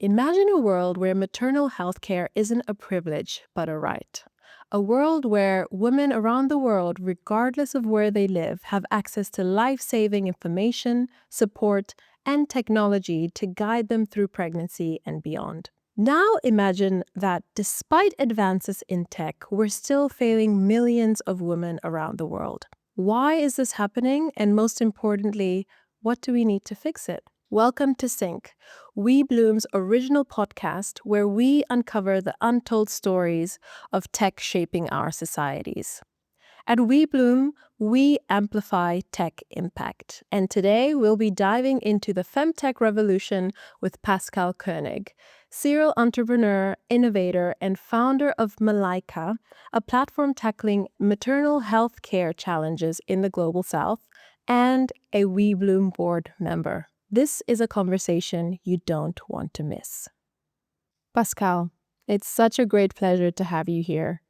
Imagine a world where maternal health care isn't a privilege, but a right. A world where women around the world, regardless of where they live, have access to life-saving information, support, and technology to guide them through pregnancy and beyond. Now imagine that despite advances in tech, we're still failing millions of women around the world. Why is this happening? And most importantly, what do we need to fix it? Welcome to Sync, We Bloom's original podcast where we uncover the untold stories of tech shaping our societies. At We Bloom, we amplify tech impact. And today we'll be diving into the femtech revolution with Pascal Koenig, serial entrepreneur, innovator, and founder of Malaica, a platform tackling maternal health care challenges in the Global South, and a We Bloom board member. This is a conversation you don't want to miss. Pascal, it's such a great pleasure to have you here.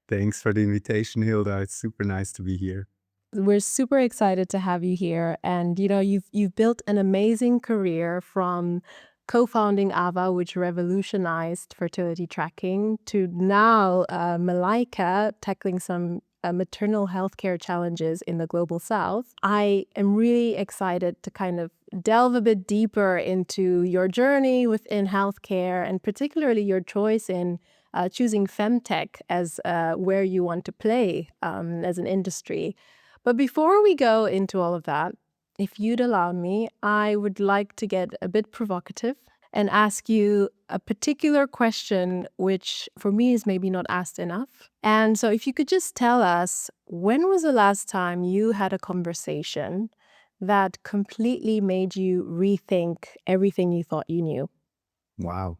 Thanks for the invitation, Hilda. It's super nice to be here. We're super excited to have you here. And you've built an amazing career from co-founding Ava, which revolutionized fertility tracking, to now Malaica, tackling some maternal health care challenges in the Global South. I am really excited to kind of delve a bit deeper into your journey within healthcare, and particularly your choice in choosing femtech as where you want to play as an industry. But before we go into all of that, if you'd allow me, I would like to get a bit provocative and ask you a particular question, which for me is maybe not asked enough. And so if you could just tell us, when was the last time you had a conversation that completely made you rethink everything you thought you knew? Wow.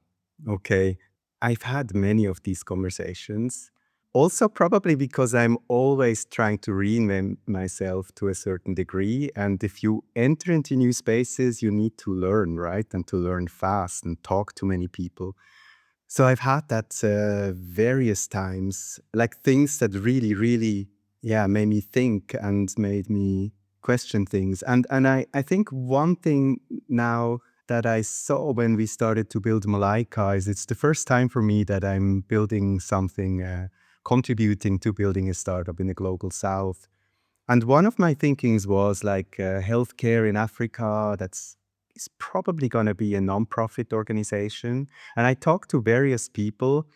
Okay. I've had many of these conversations. Also, probably because I'm always trying to reinvent myself to a certain degree. And if you enter into new spaces, you need to learn, right? And to learn fast and talk to many people. So I've had that various times, like things that really, made me think and made me question things. And I think one thing now that I saw when we started to build Malaica is it's the first time for me that I'm building something, contributing to building a startup in the Global South. And one of my thinkings was like healthcare in Africa, that's is probably going to be a nonprofit organization. And I talked to various people,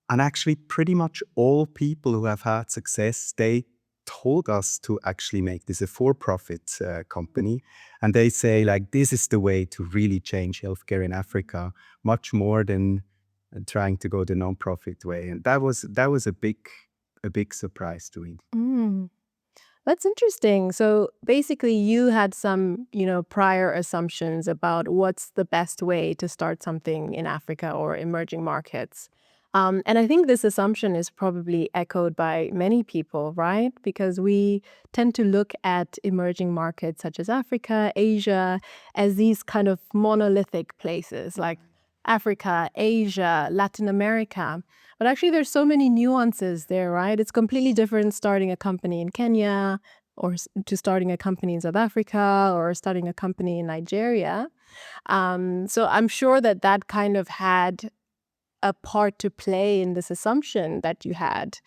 and actually pretty much all people who have had success, they told us to actually make this a for-profit company. And they say like, this is the way to really change healthcare in Africa, much more than trying to go the nonprofit way. And that was a big surprise to me. Mm. That's interesting. So basically, you had some, prior assumptions about what's the best way to start something in Africa or emerging markets. And I think this assumption is probably echoed by many people, right? Because we tend to look at emerging markets such as Africa, Asia, as these kind of monolithic places like Africa, Asia, Latin America. But actually, there's so many nuances there, right? It's completely different starting a company in Kenya or to starting a company in South Africa or starting a company in Nigeria. So I'm sure that that kind of had a part to play in this assumption that you had,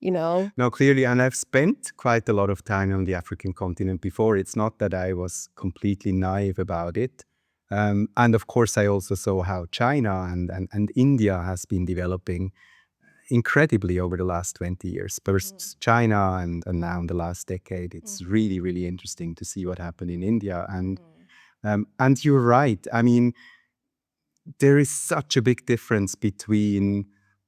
No, clearly, and I've spent quite a lot of time on the African continent before. It's not that I was completely naive about it. And of course, I also saw how China and India has been developing incredibly over the last 20 years. First China and now in the last decade, it's really interesting to see what happened in India. And you're right. I mean, there is such a big difference between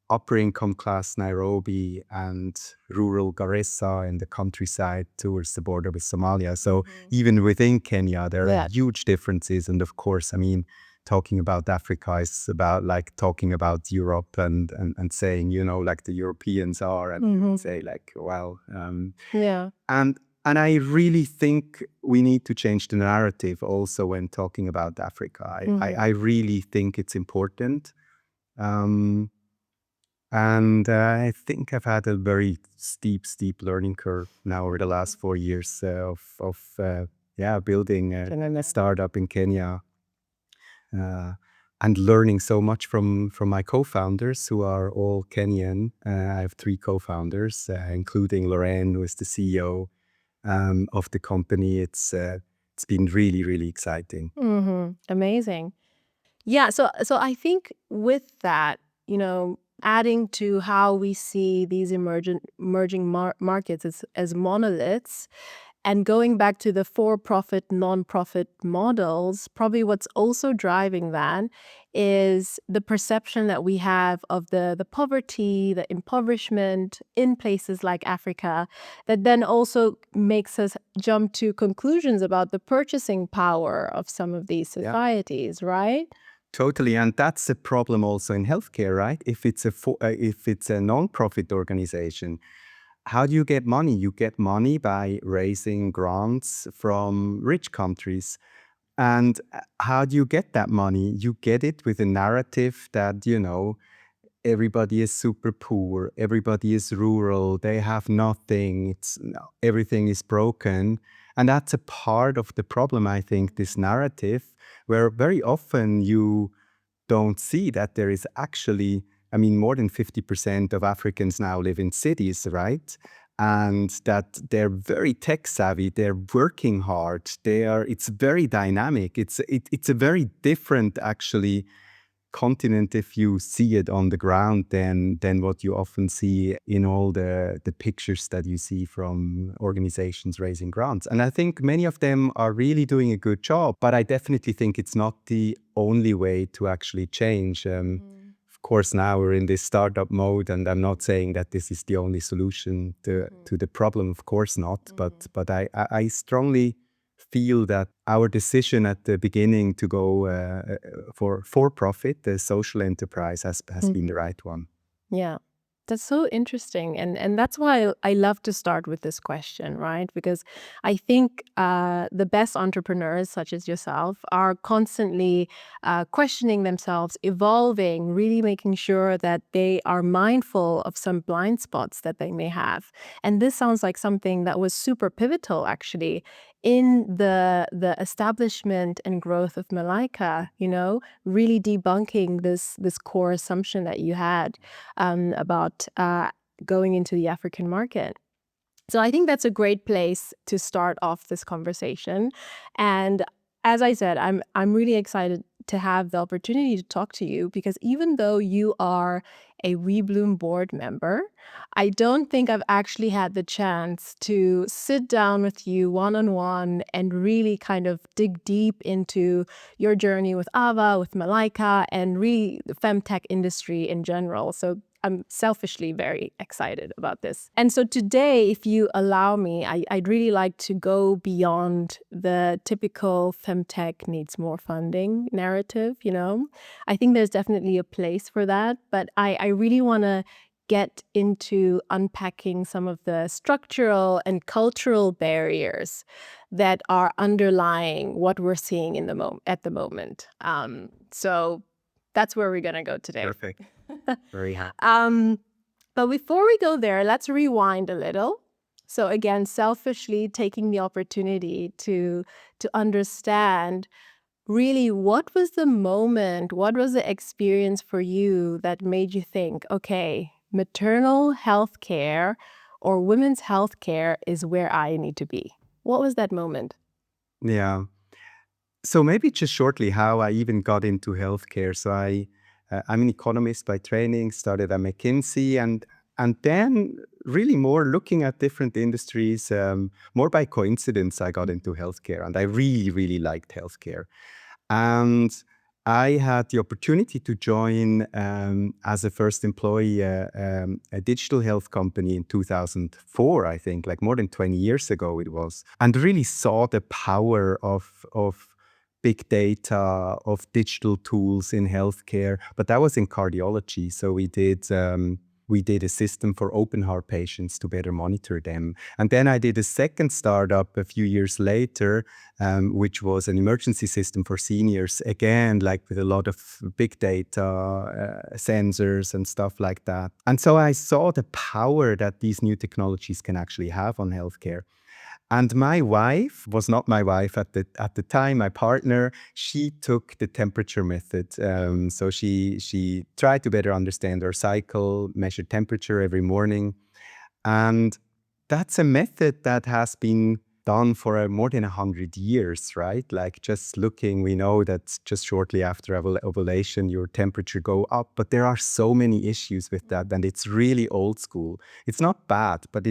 upper income class Nairobi and rural Garissa in the countryside towards the border with Somalia. So even within Kenya, there are huge differences. And of course, I mean, talking about Africa is about like talking about Europe and saying, like the Europeans are, and say like, well, Yeah. and I really think we need to change the narrative also when talking about Africa. I really think it's important. And I think I've had a very steep learning curve now over the last 4 years of building a startup in Kenya. and learning so much from my co-founders who are all Kenyan. I have 3 co-founders, including Lorraine, who is the CEO of the company. It's been really, really exciting. Amazing. Yeah, so I think with that, adding to how we see these emerging markets as monoliths, and going back to the for-profit, non-profit models, probably what's also driving that is the perception that we have of the poverty, the impoverishment in places like Africa, that then also makes us jump to conclusions about the purchasing power of some of these Yeah. societies, right? Totally, and that's a problem also in healthcare, right? If it's a non-profit organization, how do you get money? You get money by raising grants from rich countries. And how do you get that money? You get it with a narrative that, everybody is super poor, everybody is rural, they have nothing, everything is broken. And that's a part of the problem, I think, this narrative, where very often you don't see that there is actually, I mean, more than 50% of Africans now live in cities, right? And that they're very tech savvy, they're working hard, it's very dynamic. It's a very different, actually, continent if you see it on the ground than what you often see in all the pictures that you see from organizations raising grants. And I think many of them are really doing a good job, but I definitely think it's not the only way to actually change. Of course, now we're in this startup mode, and I'm not saying that this is the only solution to the problem. Of course not. But I strongly feel that our decision at the beginning to go for profit, the social enterprise, has been the right one. Yeah. That's so interesting. And that's why I love to start with this question, right? Because I think the best entrepreneurs, such as yourself, are constantly questioning themselves, evolving, really making sure that they are mindful of some blind spots that they may have. And this sounds like something that was super pivotal, actually, in the establishment and growth of Malaica, really debunking this core assumption that you had about going into the African market. So I think that's a great place to start off this conversation. And as I said, I'm really excited to have the opportunity to talk to you, because even though you are a WeBloom board member, I don't think I've actually had the chance to sit down with you one-on-one and really kind of dig deep into your journey with Ava, with Malaica, and really the femtech industry in general. So I'm selfishly very excited about this. And so today, if you allow me, I'd really like to go beyond the typical femtech needs more funding narrative, I think there's definitely a place for that, but I really want to get into unpacking some of the structural and cultural barriers that are underlying what we're seeing at the moment. So that's where we're going to go today. Perfect. Very happy. But before we go there, let's rewind a little. So again, selfishly taking the opportunity to understand really what was the moment, what was the experience for you that made you think, okay, maternal health care or women's health care is where I need to be. What was that moment? Yeah. So maybe just shortly how I even got into healthcare. So I'm an economist by training, started at McKinsey, and then really more looking at different industries. More by coincidence, I got into healthcare, and I really, really liked healthcare. And I had the opportunity to join as a first employee a digital health company in 2004, I think, like more than 20 years ago it was, and really saw the power of big data, of digital tools in healthcare. But that was in cardiology. So we did a system for open heart patients to better monitor them. And then I did a second startup a few years later, which was an emergency system for seniors, again, like with a lot of big data, sensors and stuff like that. And so I saw the power that these new technologies can actually have on healthcare. And my wife was not my wife at the time. My partner, she took the temperature method. So she tried to better understand our cycle, measure temperature every morning, and that's a method that has been done for more than 100 years, right? Like just looking, we know that just shortly after ovulation, your temperature go up, but there are so many issues with that, and it's really old school. It's not bad, but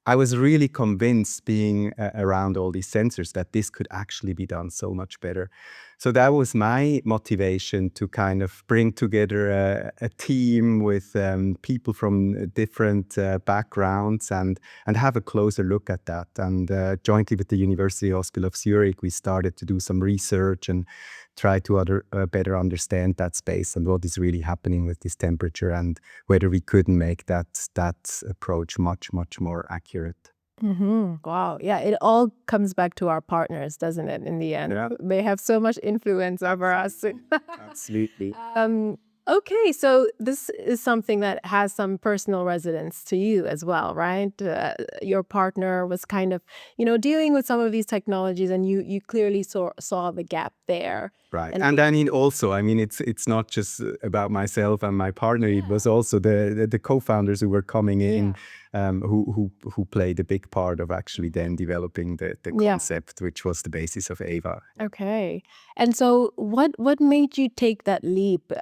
I was really convinced being around all these sensors that this could actually be done so much better. So that was my motivation to kind of bring together a team with people from different backgrounds and have a closer look at that. And jointly with the University Hospital of Zurich, we started to do some research and try to better understand that space and what is really happening with this temperature and whether we couldn't make that approach much, much more accurate. Wow. Yeah, it all comes back to our partners, doesn't it, in the end? Yeah, They have so much influence over us. absolutely. Okay, so this is something that has some personal resonance to you as well, right? Your partner was kind of, dealing with some of these technologies, and you clearly saw the gap there. Right. And And I mean, also, I mean, it's not just about myself and my partner. It was also the co-founders who were coming in, who played a big part of actually then developing the yeah. concept, which was the basis of Ava. Okay. And so what made you take that leap?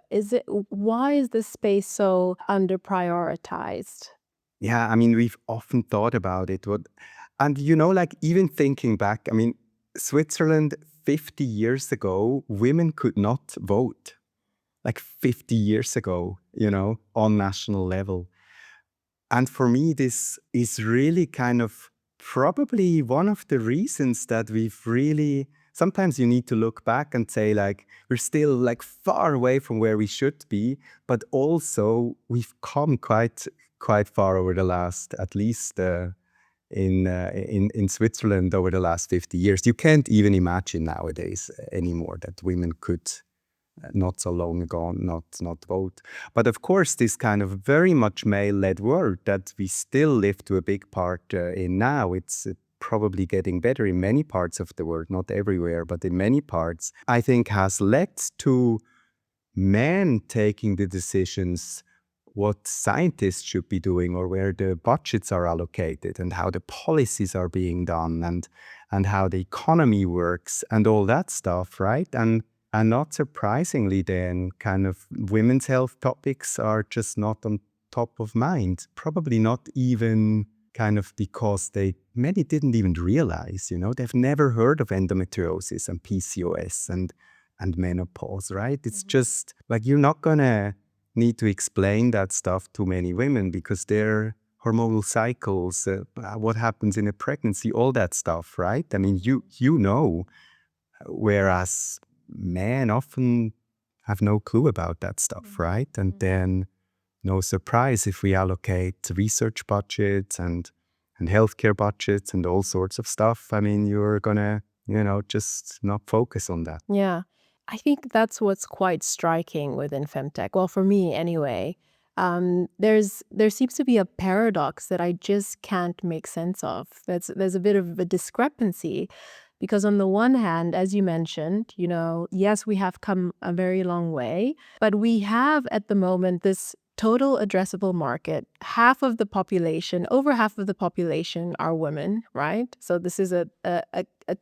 Why is this space so under prioritized? Yeah, I mean, we've often thought about it. And like even thinking back, I mean, Switzerland 50 years ago, women could not vote. Like 50 years ago, on national level. And for me, this is really kind of probably one of the reasons that we've really, sometimes you need to look back and say, like, we're still like far away from where we should be, but also we've come quite far over the last, at least in Switzerland over the last 50 years. You can't even imagine nowadays anymore that women could not so long ago not vote. But of course, this kind of very much male-led world that we still live to a big part in now, it's probably getting better in many parts of the world, not everywhere, but in many parts, I think has led to men taking the decisions what scientists should be doing or where the budgets are allocated and how the policies are being done and how the economy works and all that stuff, right? And not surprisingly then, kind of women's health topics are just not on top of mind. Probably not even kind of because many didn't even realize, they've never heard of endometriosis and PCOS and menopause, right? It's just like you're not gonna need to explain that stuff to many women because their hormonal cycles, what happens in a pregnancy, all that stuff, right? I mean, you know, whereas men often have no clue about that stuff, right? And then no surprise if we allocate research budgets and healthcare budgets and all sorts of stuff. I mean, you're gonna, just not focus on that. Yeah. I think that's what's quite striking within femtech. Well, for me anyway. There seems to be a paradox that I just can't make sense of. There's a bit of a discrepancy because on the one hand, as you mentioned, yes, we have come a very long way, but we have at the moment this total addressable market. Over half of the population are women, right? So this is a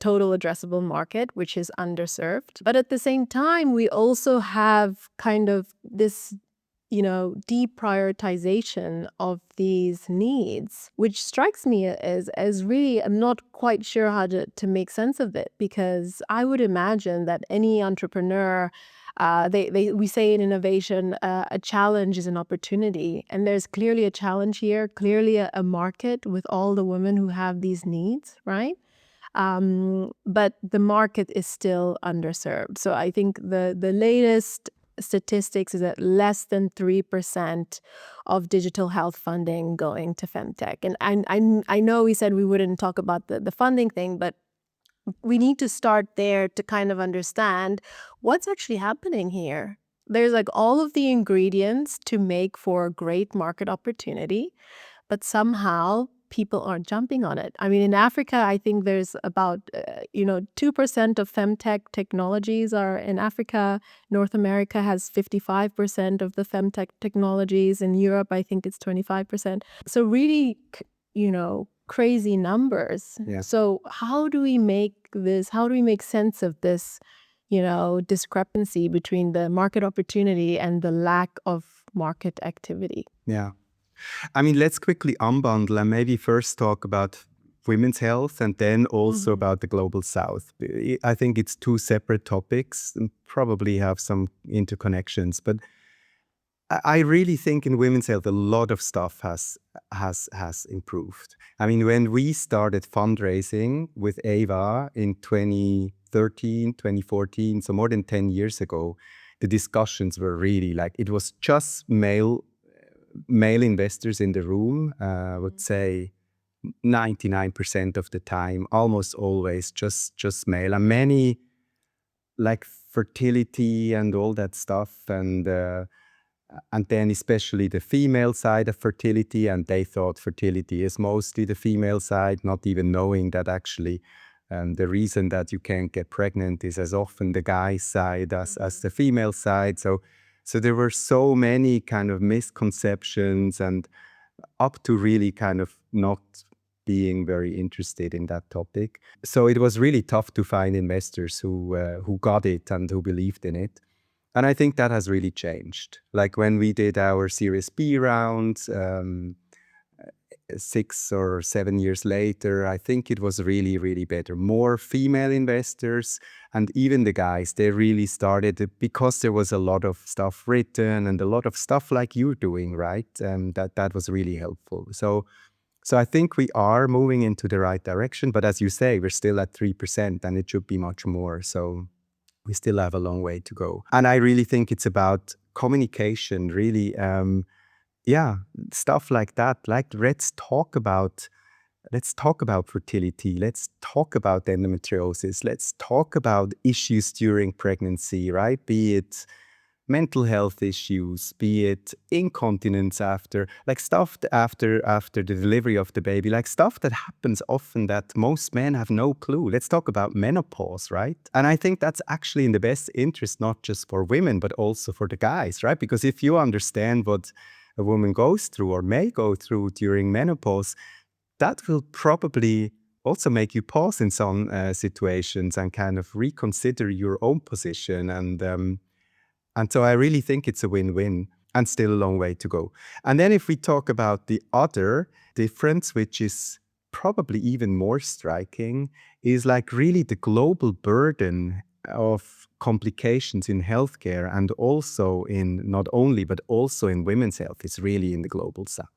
total addressable market, which is underserved. But at the same time, we also have kind of this deprioritization of these needs, which strikes me as really, I'm not quite sure how to make sense of it, because I would imagine that any entrepreneur, we say in innovation, a challenge is an opportunity. And there's clearly a challenge here, clearly a market with all the women who have these needs, right? But the market is still underserved. So I think the latest statistics is that less than 3% of digital health funding going to femtech. And I know we said we wouldn't talk about the funding thing, but we need to start there to kind of understand what's actually happening here. There's like all of the ingredients to make for a great market opportunity, but somehow people aren't jumping on it? I mean, in Africa, I think there's about 2% of femtech technologies are in Africa. North America has 55% of the femtech technologies. In Europe, I think it's 25%. So really, crazy numbers. Yeah. So how do we make sense of this, discrepancy between the market opportunity and the lack of market activity? Yeah. I mean, let's quickly unbundle and maybe first talk about women's health and then also about the global south. I think it's two separate topics and probably have some interconnections, but I really think in women's health a lot of stuff has improved. I mean, when we started fundraising with Ava in 2013, 2014, so more than 10 years ago, the discussions were really like it was just male investors in the room. I would say 99% of the time, almost always just male, and many like fertility and all that stuff, and then especially the female side of fertility, and they thought fertility is mostly the female side, not even knowing that actually the reason that you can't get pregnant is as often the guy's side as the female side. So there were so many kind of misconceptions and up to really kind of not being very interested in that topic. So it was really tough to find investors who got it and who believed in it. And I think that has really changed. Like when we did our Series B round 6 or 7 years later, I think it was really, really better. More female investors, and even the guys, they really started because there was a lot of stuff written and a lot of stuff like you're doing, right? That was really helpful. So I think we are moving into the right direction, but as you say, we're still at 3% and it should be much more. So we still have a long way to go. And I really think it's about communication, really. Stuff like that. Like let's talk about fertility. Let's talk about endometriosis. Let's talk about issues during pregnancy, right? Be it mental health issues, be it incontinence after the delivery of the baby, like stuff that happens often that most men have no clue. Let's talk about menopause, right? And I think that's actually in the best interest, not just for women, but also for the guys, right? Because if you understand what a woman goes through or may go through during menopause, that will probably also make you pause in some situations and kind of reconsider your own position. And so I really think it's a win-win and still a long way to go. And then if we talk about the other difference, which is probably even more striking, is like really the global burden of complications in healthcare and also in not only, but also in women's health is really in the global south,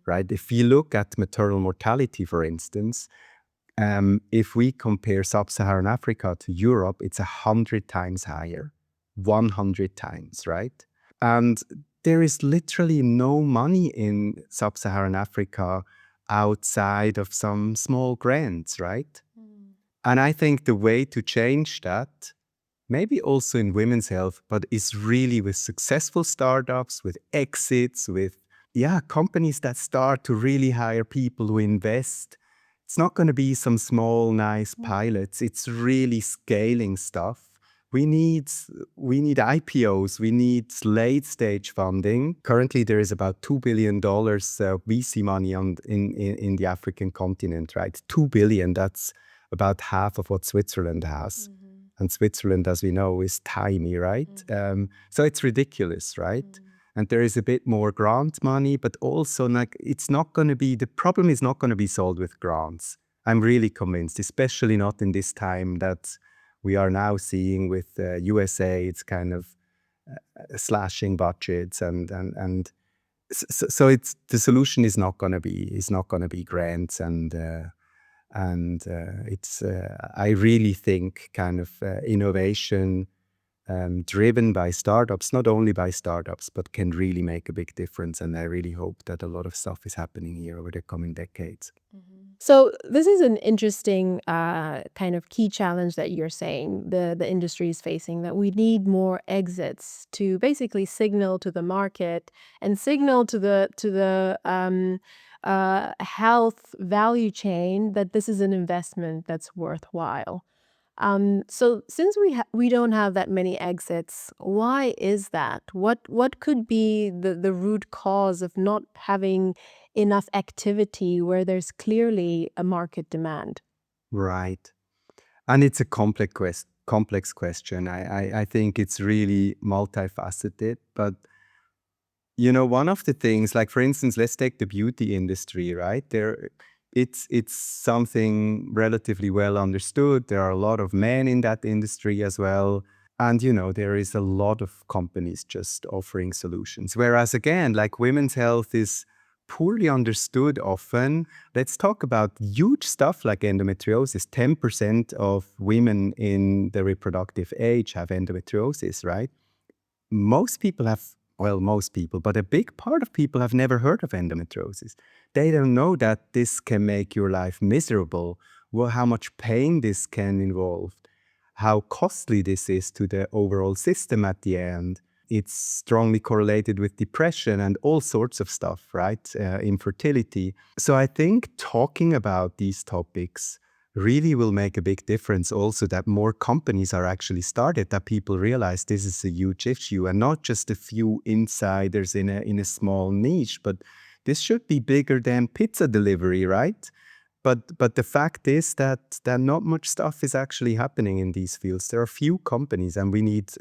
right? If you look at maternal mortality, for instance, if we compare sub-Saharan Africa to Europe, it's 100 times higher. 100 times, right? And there is literally no money in sub-Saharan Africa outside of some small grants, right? And I think the way to change that, maybe also in women's health, but is really with successful startups, with exits, with companies that start to really hire people who invest. It's not going to be some small, nice pilots. It's really scaling stuff. We need IPOs. We need late stage funding. Currently, there is about $2 billion VC money in the African continent, right? 2 billion, that's about half of what Switzerland has. And Switzerland, as we know, is tiny, right? So it's ridiculous, right? And there is a bit more grant money, but also like the problem is not going to be solved with grants. I'm really convinced, especially not in this time that we are now seeing with USA. It's kind of slashing budgets, and so it's the solution is not going to be grants, and it's I really think kind of innovation driven by startups, not only by startups, but can really make a big difference. And I really hope that a lot of stuff is happening here over the coming decades. So this is an interesting kind of key challenge that you're saying the industry is facing, that we need more exits to basically signal to the market and signal to the health value chain, that this is an investment that's worthwhile. So since we don't have that many exits, why is that? What could be the root cause of not having enough activity where there's clearly a market demand? Right. And it's a complex question. I think it's really multifaceted. But one of the things, like for instance, let's take the beauty industry, right? It's something relatively well understood. There are a lot of men in that industry as well. And there is a lot of companies just offering solutions. Whereas again, like women's health is poorly understood often. Let's talk about huge stuff like endometriosis. 10% of women in the reproductive age have endometriosis, right? Most people have, well, most people, but a big part of people have never heard of endometriosis. They don't know that this can make your life miserable, well, how much pain this can involve, how costly this is to the overall system at the end. It's strongly correlated with depression and all sorts of stuff, right? Infertility. So I think talking about these topics really will make a big difference also, that more companies are actually started, that people realize this is a huge issue and not just a few insiders in a small niche, but this should be bigger than pizza delivery, right? But the fact is that not much stuff is actually happening in these fields. There are few companies and we need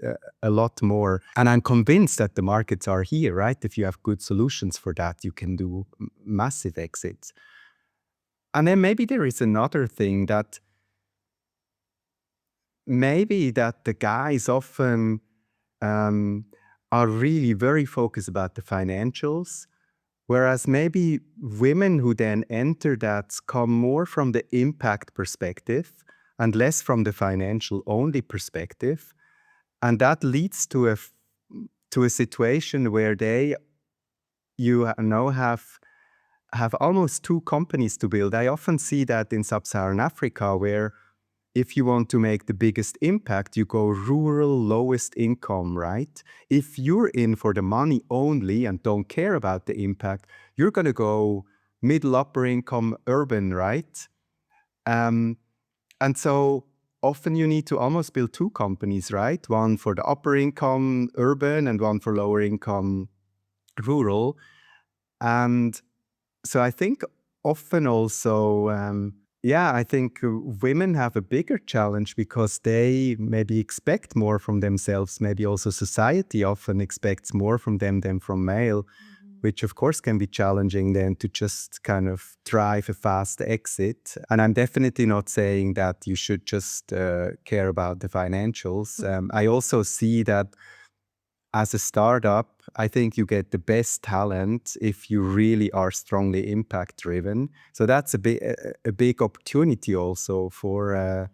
a lot more. And I'm convinced that the markets are here, right? If you have good solutions for that, you can do massive exits. And then maybe there is another thing, that maybe that the guys often um, are really very focused about the financials, whereas maybe women who then enter that come more from the impact perspective and less from the financial only perspective. And that leads to a situation where you now have almost two companies to build. I often see that in sub-Saharan Africa, where if you want to make the biggest impact, you go rural, lowest income, right? If you're in for the money only and don't care about the impact, you're going to go middle, upper income, urban, right? Um, and so often you need to almost build two companies, right? One for the upper income, urban, and one for lower income, rural. And so I think often also, I think women have a bigger challenge because they maybe expect more from themselves. Maybe also society often expects more from them than from male, which of course can be challenging then to just kind of drive a fast exit. And I'm definitely not saying that you should just care about the financials. I also see that as a startup, I think you get the best talent if you really are strongly impact driven. So that's a big opportunity also for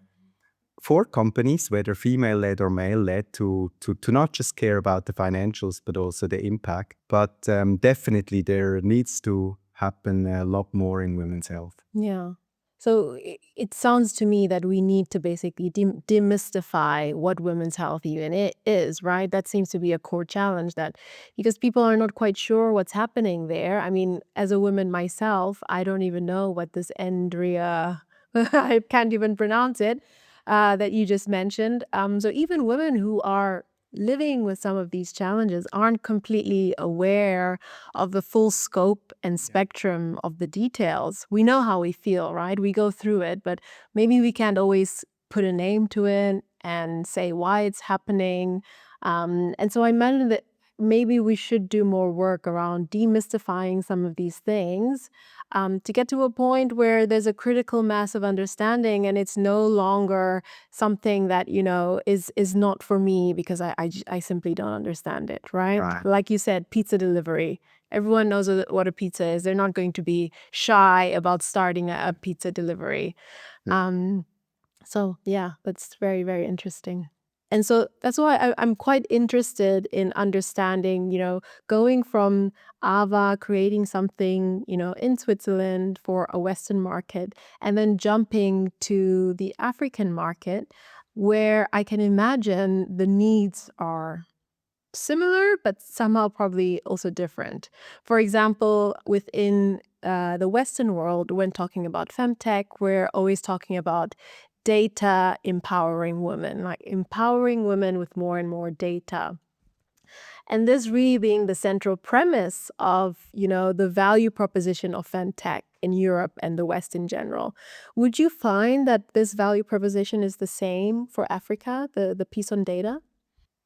companies, whether female led or male led, to not just care about the financials but also the impact. But definitely there needs to happen a lot more in women's health. Yeah. So it sounds to me that we need to basically demystify what women's health even is, right? That seems to be a core challenge, that because people are not quite sure what's happening there. I mean, as a woman myself, I don't even know what this Andrea, I can't even pronounce it, that you just mentioned. So even women who are living with some of these challenges aren't completely aware of the full scope and spectrum of the details. We know how we feel, right? We go through it, but maybe we can't always put a name to it and say why it's happening. And so I imagine that maybe we should do more work around demystifying some of these things, to get to a point where there's a critical mass of understanding and it's no longer something that, is not for me because I simply don't understand it, right? Right. Like you said, pizza delivery. Everyone knows what a pizza is. They're not going to be shy about starting a pizza delivery. Um, so yeah, that's very, very interesting. And so that's why I'm quite interested in understanding, going from Ava, creating something, in Switzerland for a Western market, and then jumping to the African market, where I can imagine the needs are similar, but somehow probably also different. For example, within the Western world, when talking about femtech, we're always talking about data empowering women, like empowering women with more and more data. And this really being the central premise of, the value proposition of femtech in Europe and the West in general. Would you find that this value proposition is the same for Africa, the piece on data?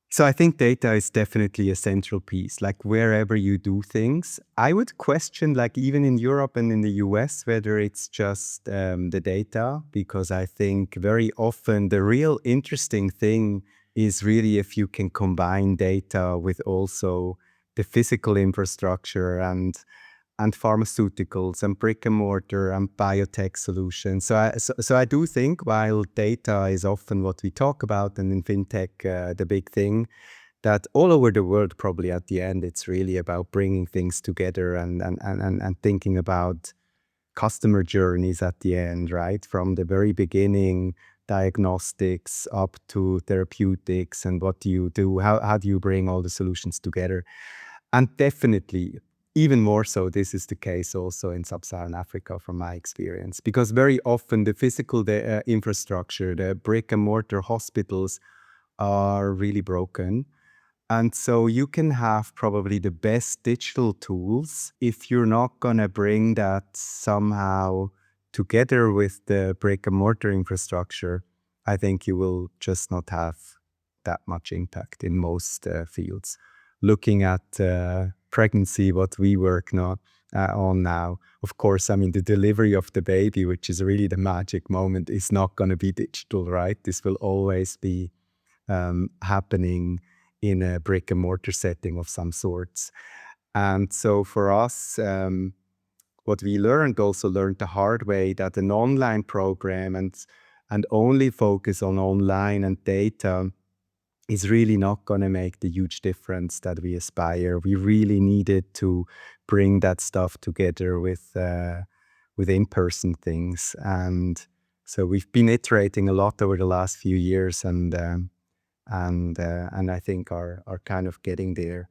So I think data is definitely a central piece, like wherever you do things. I would question, like even in Europe and in the US, whether it's just the data, because I think very often the real interesting thing is really if you can combine data with also the physical infrastructure and pharmaceuticals and brick and mortar and biotech solutions. So I do think while data is often what we talk about, and in fintech, the big thing, that all over the world, probably at the end, it's really about bringing things together and thinking about customer journeys at the end, right? From the very beginning, diagnostics up to therapeutics, and what do you do? How do you bring all the solutions together? And definitely, even more so, this is the case also in sub-Saharan Africa, from my experience, because very often the physical infrastructure, the brick and mortar hospitals are really broken. And so you can have probably the best digital tools. If you're not going to bring that somehow together with the brick and mortar infrastructure, I think you will just not have that much impact in most fields. Looking at pregnancy, what we work on now, of course, I mean, the delivery of the baby, which is really the magic moment, is not going to be digital, right? This will always be happening in a brick and mortar setting of some sorts. And so for us, what we also learned the hard way, that an online program and only focus on online and data is really not going to make the huge difference that we aspire. We really needed to bring that stuff together with in-person things. And so we've been iterating a lot over the last few years, and I think are kind of getting there.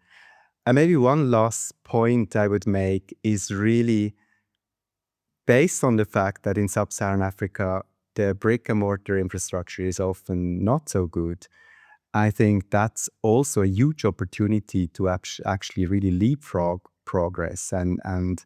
And maybe one last point I would make is really based on the fact that in sub-Saharan Africa, the brick and mortar infrastructure is often not so good. I think that's also a huge opportunity to actually really leapfrog progress and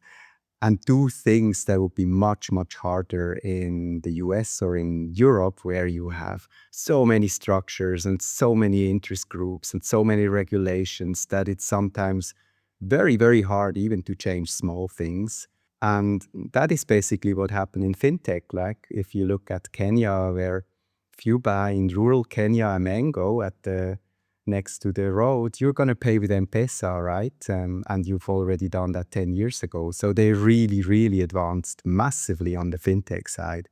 do things that would be much, much harder in the US or in Europe, where you have so many structures and so many interest groups and so many regulations that it's sometimes very, very hard even to change small things. And that is basically what happened in fintech. Like if you look at Kenya, where if you buy in rural Kenya a mango next to the road, you're going to pay with M-Pesa, right? And you've already done that 10 years ago. So they really, really advanced massively on the fintech side.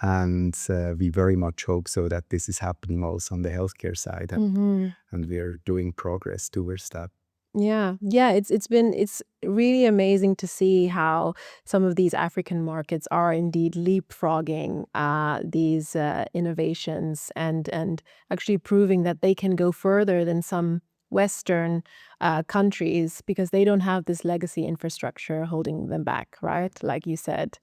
And we very much hope so that this is happening also on the healthcare side. And we're doing progress towards that. Yeah. It's really amazing to see how some of these African markets are indeed leapfrogging these innovations and actually proving that they can go further than some Western countries, because they don't have this legacy infrastructure holding them back, right? Like you said.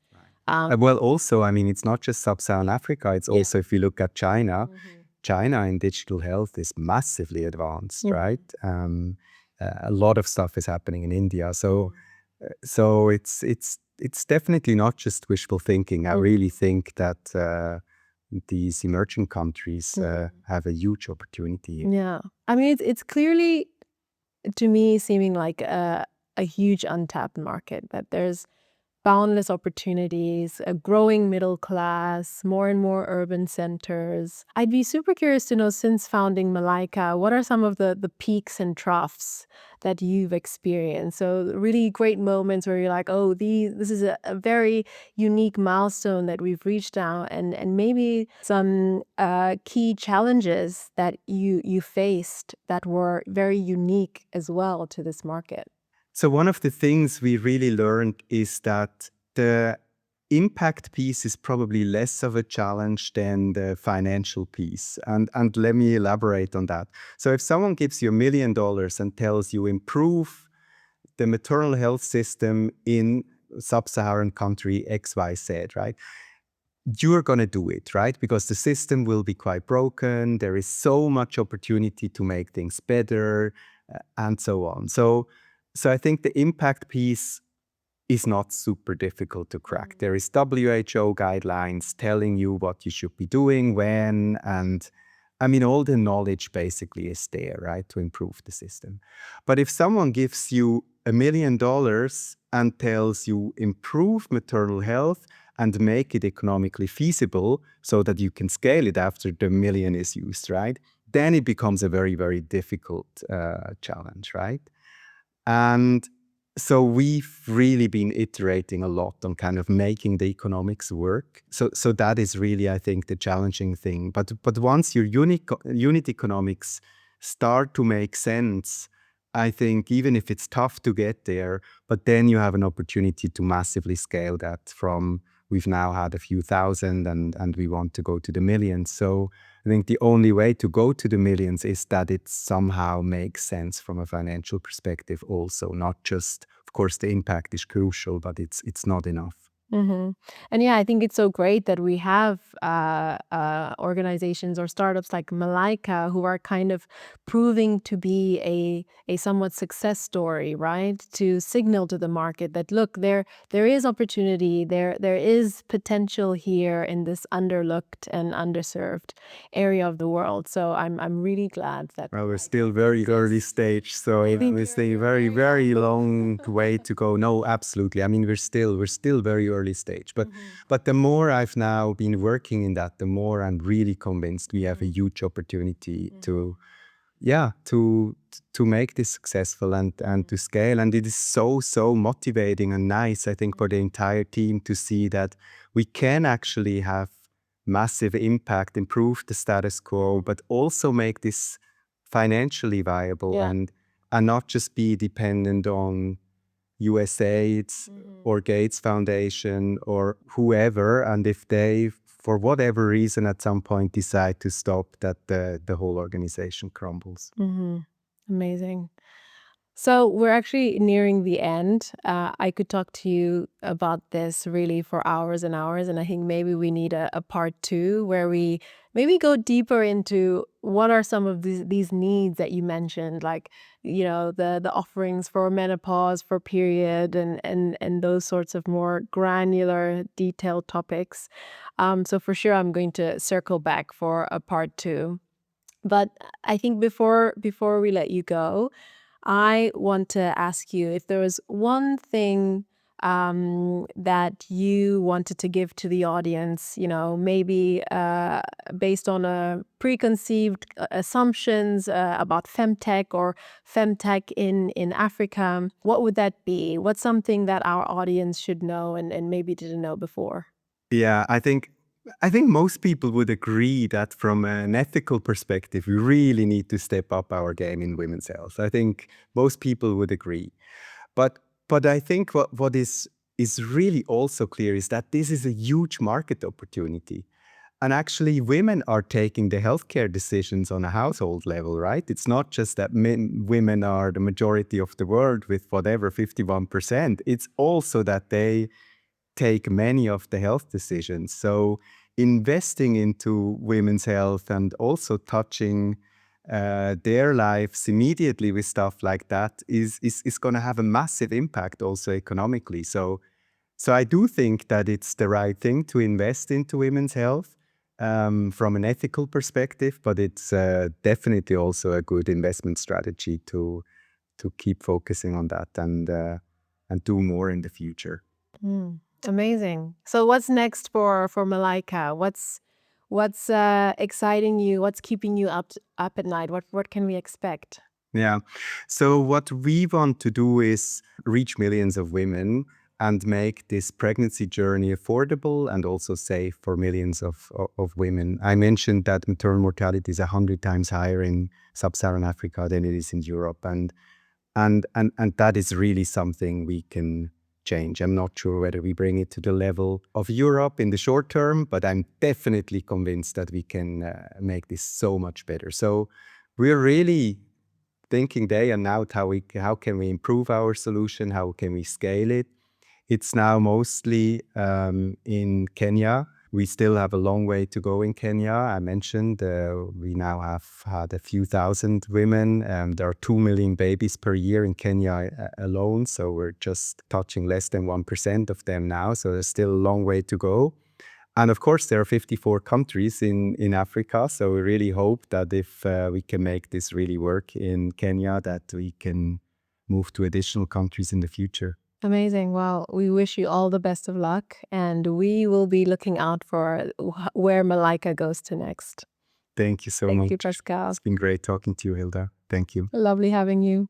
Well, also, I mean, it's not just sub-Saharan Africa. It's also, if you look at China, China in digital health is massively advanced, right? A lot of stuff is happening in India. So it's definitely not just wishful thinking. I really think that these emerging countries have a huge opportunity here. Yeah. I mean, it's clearly, to me, seeming like a huge untapped market, that there's boundless opportunities, a growing middle class, more and more urban centers. I'd be super curious to know, since founding Malaica, what are some of the peaks and troughs that you've experienced? So really great moments where you're like, oh, this is a very unique milestone that we've reached now, and maybe some key challenges that you faced that were very unique as well to this market. So one of the things we really learned is that the impact piece is probably less of a challenge than the financial piece. And let me elaborate on that. So if someone gives you $1 million and tells you improve the maternal health system in sub-Saharan country XYZ, right? You're going to do it, right? Because the system will be quite broken. There is so much opportunity to make things better, and so on. So I think the impact piece is not super difficult to crack. There is WHO guidelines telling you what you should be doing, when, and I mean, all the knowledge basically is there, right, to improve the system. But if someone gives you $1 million and tells you improve maternal health and make it economically feasible so that you can scale it after the million is used, right, then it becomes a very, very difficult challenge, right? And so we've really been iterating a lot on kind of making the economics work. So that is really, I think, the challenging thing. But once your unit economics start to make sense, I think even if it's tough to get there, but then you have an opportunity to massively scale that from we've now had a few thousand and we want to go to the millions. So I think the only way to go to the millions is that it somehow makes sense from a financial perspective also, not just, of course, the impact is crucial, but it's not enough. And yeah, I think it's so great that we have organizations or startups like Malaica who are kind of proving to be a somewhat success story, right? To signal to the market that look, there is opportunity, there is potential here in this underlooked and underserved area of the world. So I'm really glad that Well, we're still very early stage, so it's a very, very long way to go. No, absolutely. I mean, we're still very early stage, but the more I've now been working in that, the more I'm really convinced we have a huge opportunity to, yeah, to make this successful and to scale. And it is so motivating and nice, I think, for the entire team to see that we can actually have massive impact, improve the status quo, but also make this financially viable, Yeah. and not just be dependent on USAID or Gates Foundation or whoever. And if they, for whatever reason, at some point decide to stop, that the whole organization crumbles. Amazing. So we're actually nearing the end. I could talk to you about this really for hours and hours, and I think maybe we need a part two where we maybe go deeper into what are some of these needs that you mentioned, like the offerings for menopause, for period, and those sorts of more granular, detailed topics. So for sure, I'm going to circle back for a part two. But I think before we let you go, I want to ask you if there was one thing that you wanted to give to the audience, maybe based on a preconceived assumptions about femtech or femtech in Africa. What would that be? What's something that our audience should know and maybe didn't know before? Yeah, I think most people would agree that from an ethical perspective, we really need to step up our game in women's health. I think most people would agree. But I think what is really also clear is that this is a huge market opportunity. And actually, women are taking the healthcare decisions on a household level, right? It's not just that women are the majority of the world with whatever, 51%. It's also that they take many of the health decisions. So investing into women's health and also touching their lives immediately with stuff like that is going to have a massive impact also economically. So I do think that it's the right thing to invest into women's health from an ethical perspective, but it's definitely also a good investment strategy to keep focusing on that and do more in the future. Mm, amazing. So what's next for Malaica? What's exciting you? What's keeping you up at night? What can we expect? Yeah. So what we want to do is reach millions of women and make this pregnancy journey affordable and also safe for millions of women. I mentioned that maternal mortality is 100 times higher in sub-Saharan Africa than it is in Europe. And that is really something we can change. I'm not sure whether we bring it to the level of Europe in the short term, but I'm definitely convinced that we can make this so much better. So we're really thinking day and night how can we improve our solution, how can we scale it. It's now mostly in Kenya. We still have a long way to go in Kenya. I mentioned we now have had a few thousand women. There are 2 million babies per year in Kenya alone. So we're just touching less than 1% of them now. So there's still a long way to go. And of course, there are 54 countries in Africa. So we really hope that if we can make this really work in Kenya, that we can move to additional countries in the future. Amazing. Well, we wish you all the best of luck, and we will be looking out for where Malaica goes to next. Thank you so Thank you, much. Pascal. It's been great talking to you, Hilda. Thank you. Lovely having you.